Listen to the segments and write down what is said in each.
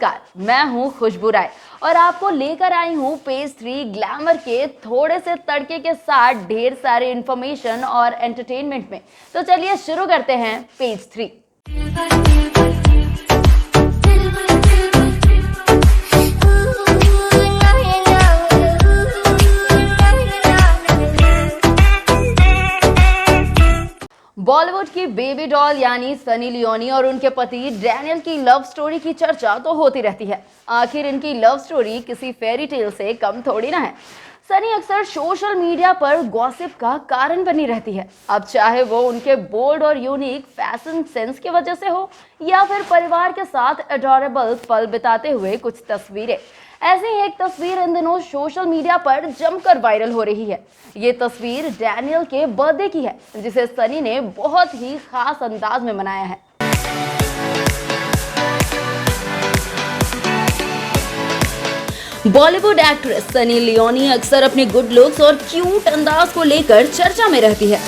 नमस्कार, मैं हूँ खुशबू राय और आपको लेकर आई हूँ पेज 3 ग्लैमर के थोड़े से तड़के के साथ ढेर सारे इंफॉर्मेशन और एंटरटेनमेंट में। तो चलिए शुरू करते हैं पेज 3। बॉलीवुड की बेबी डॉल यानी सनी लियोनी और उनके पति डैनियल की लव स्टोरी की चर्चा तो होती रहती है। आखिर इनकी लव स्टोरी किसी फेरी टेल से कम थोड़ी ना है। सनी अक्सर सोशल मीडिया पर गॉसिप का कारण बनी रहती है। अब चाहे वो उनके बोल्ड और यूनिक फैशन सेंस की वजह से हो या फिर परिवार के साथ एडोरेबल पल बिताते हुए कुछ तस्वीरें। ऐसी ही एक तस्वीर इन दिनों सोशल मीडिया पर जमकर वायरल हो रही है। ये तस्वीर डैनियल के बर्थडे की है, जिसे सनी ने बहुत ही खास अंदाज में मनाया है। बॉलीवुड एक्ट्रेस सनी लियोनी अक्सर अपने गुड लुक्स और क्यूट अंदाज को लेकर चर्चा में रहती है।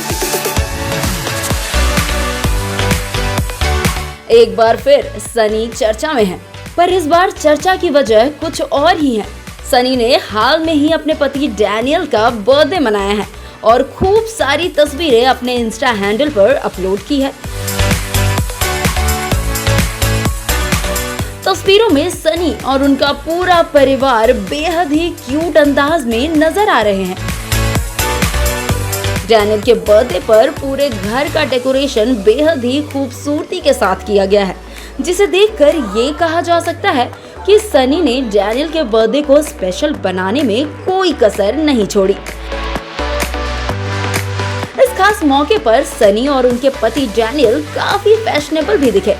एक बार फिर सनी चर्चा में है, पर इस बार चर्चा की वजह कुछ और ही है। सनी ने हाल में ही अपने पति डैनियल का बर्थडे मनाया है और खूब सारी तस्वीरें अपने इंस्टा हैंडल पर अपलोड की है। तस्वीरों में सनी और उनका पूरा परिवार बेहद ही क्यूट अंदाज में नजर आ रहे हैं। डैनियल के बर्थडे पर पूरे घर का डेकोरेशन बेहद ही खूबसूरती के साथ किया गया है, जिसे देखकर ये कहा जा सकता है कि सनी ने डैनियल के बर्थडे को स्पेशल बनाने में कोई कसर नहीं छोड़ी। इस खास मौके पर सनी और उनके पति डैनियल काफी फैशनेबल भी दिखे।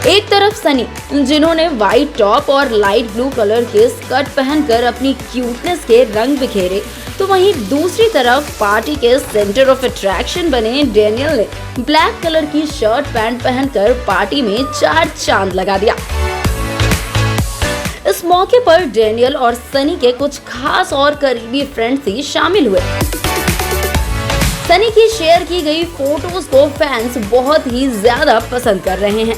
एक तरफ सनी, जिन्होंने व्हाइट टॉप और लाइट ब्लू कलर के स्कर्ट पहनकर अपनी क्यूटनेस के रंग बिखेरे, तो वहीं दूसरी तरफ पार्टी के सेंटर ऑफ अट्रैक्शन बने डैनियल ने ब्लैक कलर की शर्ट पैंट पहनकर पार्टी में चार चांद लगा दिया। इस मौके पर डैनियल और सनी के कुछ खास और करीबी फ्रेंड्स ही शामिल हुए। सनी की शेयर की गई फोटोज को फैंस बहुत ही ज्यादा पसंद कर रहे हैं।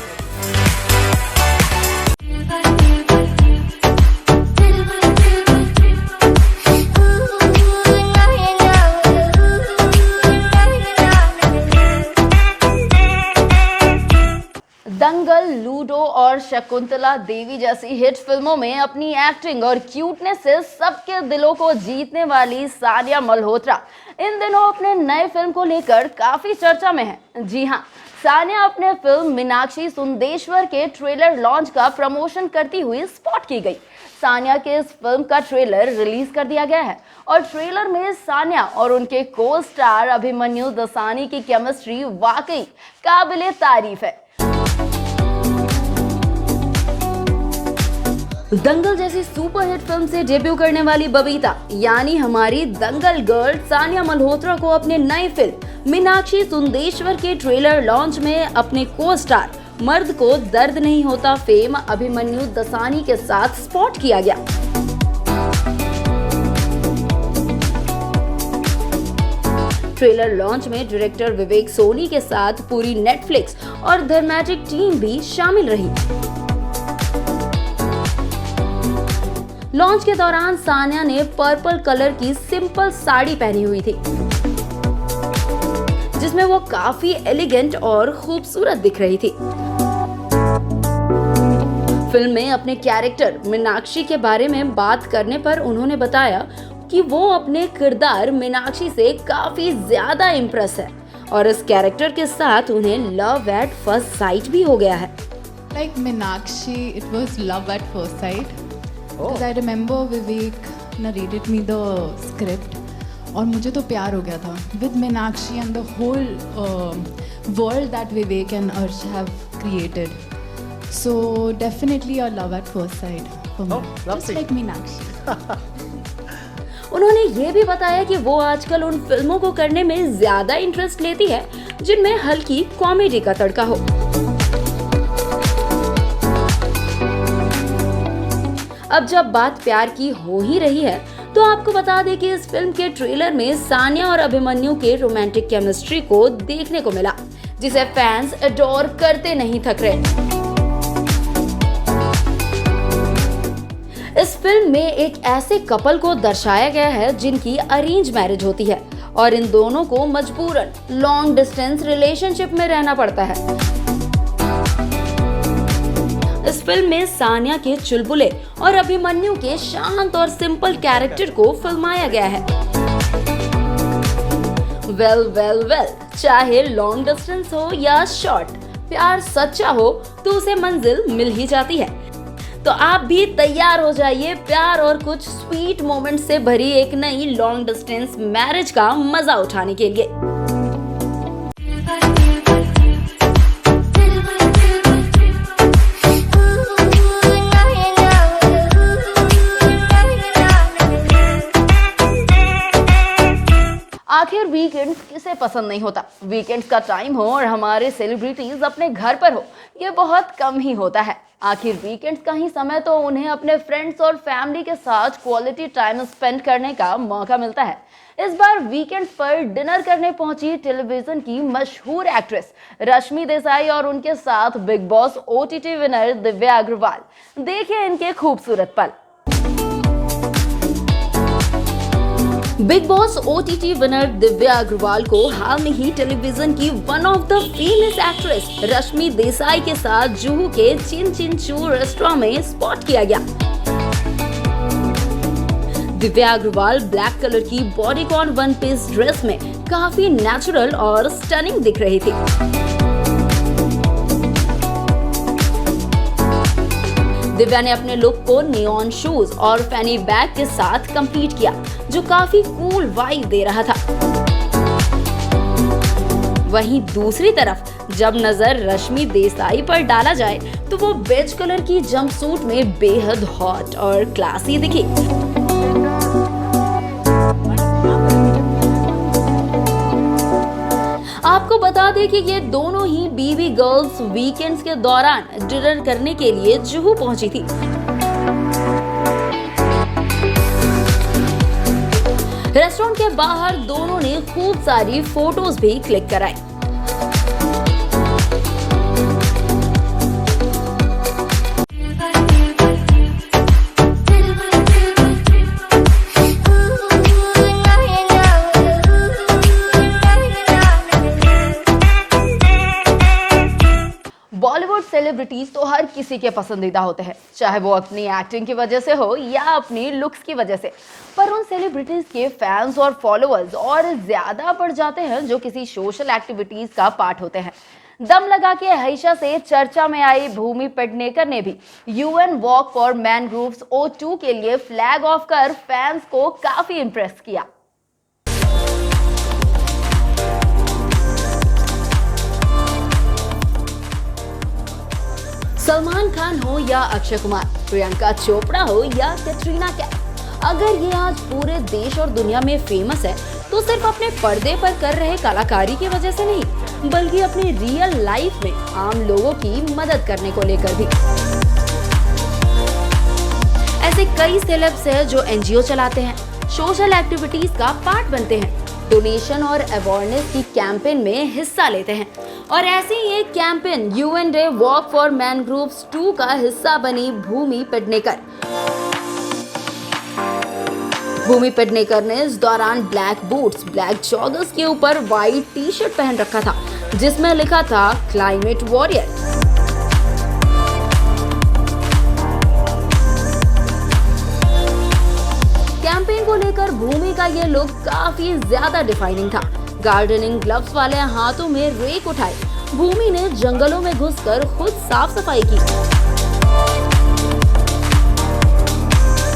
दंगल, लूडो और शकुंतला देवी जैसी हिट फिल्मों में अपनी एक्टिंग और क्यूटनेस से सबके दिलों को जीतने वाली सानिया मल्होत्रा इन दिनों अपने नए फिल्म को लेकर काफी चर्चा में है। जी हाँ, सानिया अपने फिल्म मीनाक्षी सुंदेश्वर के ट्रेलर लॉन्च का प्रमोशन करती हुई स्पॉट की गई। सानिया के इस फिल्म का ट्रेलर रिलीज कर दिया गया है और ट्रेलर में सानिया और उनके को स्टार अभिमन्यु दसानी की केमिस्ट्री वाकई काबिले तारीफ है। दंगल जैसी सुपरहिट फिल्म से डेब्यू करने वाली बबीता यानी हमारी दंगल गर्ल सानिया मल्होत्रा को अपने नई फिल्म मीनाक्षी सुंदेश्वर के ट्रेलर लॉन्च में अपने को स्टार मर्द को दर्द नहीं होता फेम अभिमन्यु दसानी के साथ स्पॉट किया गया। ट्रेलर लॉन्च में डायरेक्टर विवेक सोनी के साथ पूरी नेटफ्लिक्स और धर्मैजिक टीम भी शामिल रही। लॉन्च के दौरान सानिया ने पर्पल कलर की सिंपल साड़ी पहनी हुई थी, जिसमें वो काफी एलिगेंट और खूबसूरत दिख रही थी। फिल्म में अपने कैरेक्टर मीनाक्षी के बारे में बात करने पर उन्होंने बताया कि वो अपने किरदार मीनाक्षी से काफी ज्यादा इम्प्रेस है और इस कैरेक्टर के साथ उन्हें लव एट फर्स्ट साइट भी हो गया है। Like Meenakshi, it was love at first sight. Because I remember Vivek narrated me the script और मुझे तो प्यार हो गया था with Meenakshi and the whole world that Vivek and Arsh have created. So definitely a love at first sight for me. Just like Meenakshi. उन्होंने ये भी बताया कि वो आजकल उन फिल्मों को करने में ज्यादा इंटरेस्ट लेती है जिनमें हल्की कॉमेडी का तड़का हो। अब जब बात प्यार की हो ही रही है तो आपको बता दें कि इस फिल्म के ट्रेलर में सानिया और अभिमन्यु के रोमांटिक केमिस्ट्री को देखने को मिला, जिसे फैंस एडोर करते नहीं थक रहे। फिल्म में एक ऐसे कपल को दर्शाया गया है जिनकी अरेंज मैरिज होती है और इन दोनों को मजबूरन लॉन्ग डिस्टेंस रिलेशनशिप में रहना पड़ता है। इस फिल्म में सानिया के चुलबुले और अभिमन्यु के शांत और सिंपल कैरेक्टर को फिल्माया गया है। वेल, चाहे लॉन्ग डिस्टेंस हो या शॉर्ट, प्यार सच्चा हो तो उसे मंजिल मिल ही जाती है। तो आप भी तैयार हो जाइए प्यार और कुछ स्वीट मोमेंट्स से भरी एक नई लॉन्ग डिस्टेंस मैरिज का मजा उठाने के लिए। आखिर वीकेंड्स किसे पसंद नहीं होता। वीकेंड्स का टाइम हो और हमारे सेलिब्रिटीज अपने घर पर हो, ये बहुत कम ही होता है। आखिर वीकेंड्स का ही समय तो उन्हें अपने फ्रेंड्स और फैमिली के साथ क्वालिटी टाइम स्पेंड करने का मौका मिलता है। इस बार वीकेंड्स पर डिनर करने पहुंची टेलीविजन की मशहूर एक्ट्रेस रश्मि देसाई और उनके साथ Bigg Boss OTT winner Divya Agarwal. देखिए इनके खूबसूरत पल। Bigg Boss OTT winner Divya Agarwal को हाल में ही टेलीविजन की one of the famous actress Rashmi Desai के साथ जुहू के चिन चिन चू रेस्टोरेंट में स्पॉट किया गया। दिव्या अग्रवाल ब्लैक कलर की बॉडीकॉन वन पीस ड्रेस में काफी नेचुरल और स्टनिंग दिख रही थी। दिव्या ने अपने लुक को नियॉन शूज और फैनी बैग के साथ कंप्लीट किया, जो काफी कूल वाइब दे रहा था। वहीं दूसरी तरफ जब नजर रश्मि देसाई पर डाला जाए तो वो बेज कलर की जंपसूट में बेहद हॉट और क्लासी दिखी। आपको बता दें कि ये दोनों ही बीवी गर्ल्स वीकेंड्स के दौरान डिनर करने के लिए जुहू पहुंची थी। रेस्टोरेंट के बाहर दोनों ने खूब सारी फोटोज भी क्लिक कराई। बॉलीवुड सेलिब्रिटीज तो हर किसी के पसंदीदा होते हैं, चाहे वो अपनी एक्टिंग की वजह से हो या अपनी लुक्स की वजह से। पर उन सेलिब्रिटीज के फैंस और फॉलोअर्स और ज्यादा बढ़ जाते हैं जो किसी सोशल एक्टिविटीज का पार्ट होते हैं। दम लगा के हईशा से चर्चा में आई भूमि पेडनेकर ने भी UN walk for mangroves O2 के लिए फ्लैग ऑफ कर फैंस को काफी इंप्रेस किया। सलमान खान हो या अक्षय कुमार, प्रियंका चोपड़ा हो या कैटरीना कैफ, अगर ये आज पूरे देश और दुनिया में फेमस है तो सिर्फ अपने पर्दे पर कर रहे कलाकारी की वजह से नहीं, बल्कि अपनी रियल लाइफ में आम लोगों की मदद करने को लेकर भी। ऐसे कई सेलेब्स हैं जो NGO चलाते हैं, सोशल एक्टिविटीज का पार्ट बनते हैं, डोनेशन और अवेयरनेस की कैंपेन में हिस्सा लेते हैं। और ऐसे ही एक campaign UN day walk for mangroves 2 का हिस्सा बनी भूमि पेडनेकर। भूमि पेडनेकर ने इस दौरान ब्लैक बूट्स, ब्लैक जॉगर्स के ऊपर व्हाइट टी-शर्ट पहन रखा था जिसमें लिखा था क्लाइमेट वॉरियर। कैंपेन को लेकर भूमि का ये लुक काफी ज्यादा डिफाइनिंग था। गार्डनिंग ग्लव्स वाले हाथों में रेक उठाए भूमि ने जंगलों में घुसकर खुद साफ सफाई की।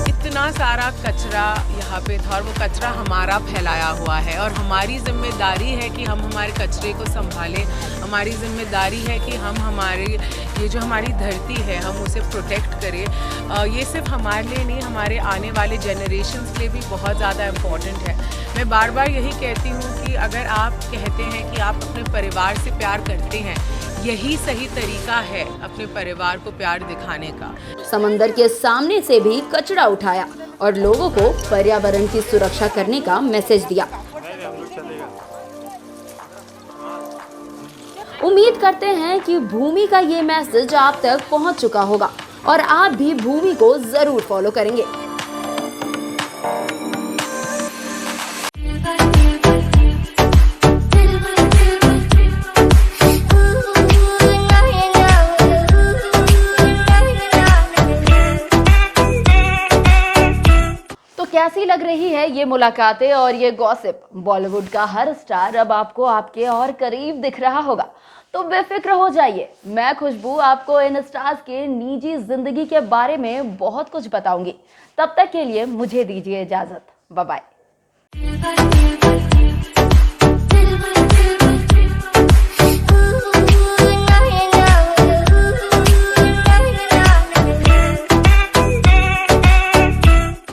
इतना सारा कचरा यहाँ पे था और वो कचरा हमारा फैलाया हुआ है और हमारी जिम्मेदारी है कि हम हमारे कचरे को संभालें। हमारी जिम्मेदारी है कि हम ये जो हमारी धरती है हम उसे प्रोटेक्ट करें। ये सिर्फ हमारे लिए नहीं, हमारे आने वाले जनरेशन्स के लिए भी बहुत ज़्यादा इम्पॉर्टेंट है। मैं बार बार यही कहती हूँ कि अगर आप कहते हैं कि आप अपने परिवार से प्यार करते हैं, यही सही तरीका है अपने परिवार को प्यार दिखाने का। समंदर के सामने से भी कचरा उठाया और लोगों को पर्यावरण की सुरक्षा करने का मैसेज दिया। उम्मीद करते हैं कि भूमि का ये मैसेज आप तक पहुंच चुका होगा और आप भी भूमि को जरूर फॉलो करेंगे। कैसी लग रही है ये मुलाकातें और ये गॉसिप? बॉलीवुड का हर स्टार अब आपको आपके और करीब दिख रहा होगा, तो बेफिक्र हो जाइए। मैं खुशबू आपको इन स्टार्स के निजी जिंदगी के बारे में बहुत कुछ बताऊंगी। तब तक के लिए मुझे दीजिए इजाजत। Bye bye.